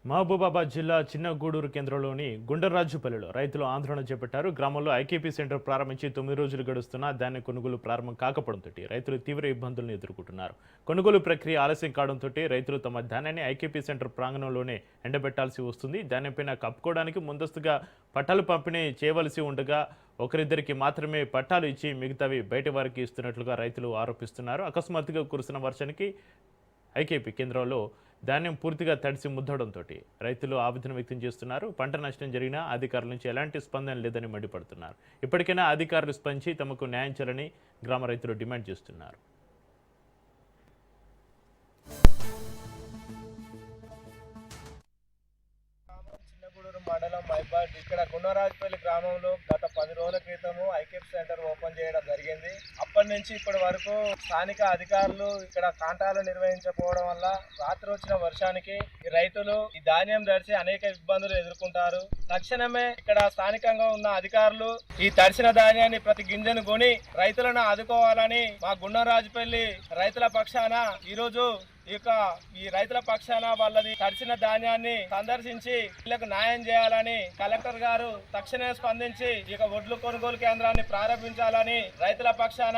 మహబూబాబాద్ జిల్లా చిన్నగూడూరు కేంద్రంలోని గుండరాజుపల్లిలో రైతులు ఆందోళన చేపట్టారు. గ్రామంలో ఐకేపీ సెంటర్ ప్రారంభించి 9 రోజులు గడుస్తున్నా ధాన్య కొనుగోలు ప్రారంభం కాకపోవడంతో రైతులు తీవ్ర ఇబ్బందులను ఎదుర్కొంటున్నారు. కొనుగోలు ప్రక్రియ ఆలస్యం కావడంతో రైతులు తమ ధాన్యాన్ని ఐకేపీ సెంటర్ ప్రాంగణంలోనే ఎండబెట్టాల్సి వస్తుంది. ధాన్యంపైన కప్పుకోవడానికి ముందస్తుగా పట్టాలు పంపిణీ చేయవలసి ఉండగా ఒకరిద్దరికి మాత్రమే పట్టాలు ఇచ్చి మిగతావి బయట వారికి ఇస్తున్నట్లుగా రైతులు ఆరోపిస్తున్నారు. అకస్మాత్తుగా కురిసిన వర్షానికి ఐకేపీ కేంద్రంలో ధాన్యం పూర్తిగా తడిసి ముద్దడంతో రైతులు ఆవేదన వ్యక్తం చేస్తున్నారు. పంట నష్టం జరిగినా అధికారుల నుంచి ఎలాంటి స్పందన లేదని మండిపడుతున్నారు. ఇప్పటికైనా అధికారులు స్పందించి తమకు న్యాయం చేయాలని గ్రామ రైతులు డిమాండ్ చేస్తున్నారు. మండలం మైబాద్ ఇక్కడ గుండరాజుపల్లి గ్రామంలో గత 10 రోజుల క్రితము ఐకేపీ సెంటర్ ఓపెన్ చేయడం జరిగింది. అప్పటి నుంచి ఇప్పటి వరకు స్థానిక అధికారులు ఇక్కడ కాంటాలు నిర్వహించకపోవడం వల్ల రాత్రి వచ్చిన వర్షానికి ఈ రైతులు ఈ ధాన్యం తడిసి అనేక ఇబ్బందులు ఎదుర్కొంటారు. తక్షణమే ఇక్కడ స్థానికంగా ఉన్న అధికారులు ఈ తడిసిన ధాన్యాన్ని ప్రతి గింజను కొని రైతులను ఆదుకోవాలని మా గుండరాజుపల్లి రైతుల పక్షాన ఈరోజు ఈ రైతుల పక్షాన వాళ్ళది తడిసిన ధాన్యాన్ని సందర్శించి వీళ్ళకు న్యాయం చేయాలని కలెక్టర్ గారు తక్షణమే స్పందించి వడ్లు కొనుగోలు కేంద్రాన్ని ప్రారంభించాలని రైతుల పక్షాన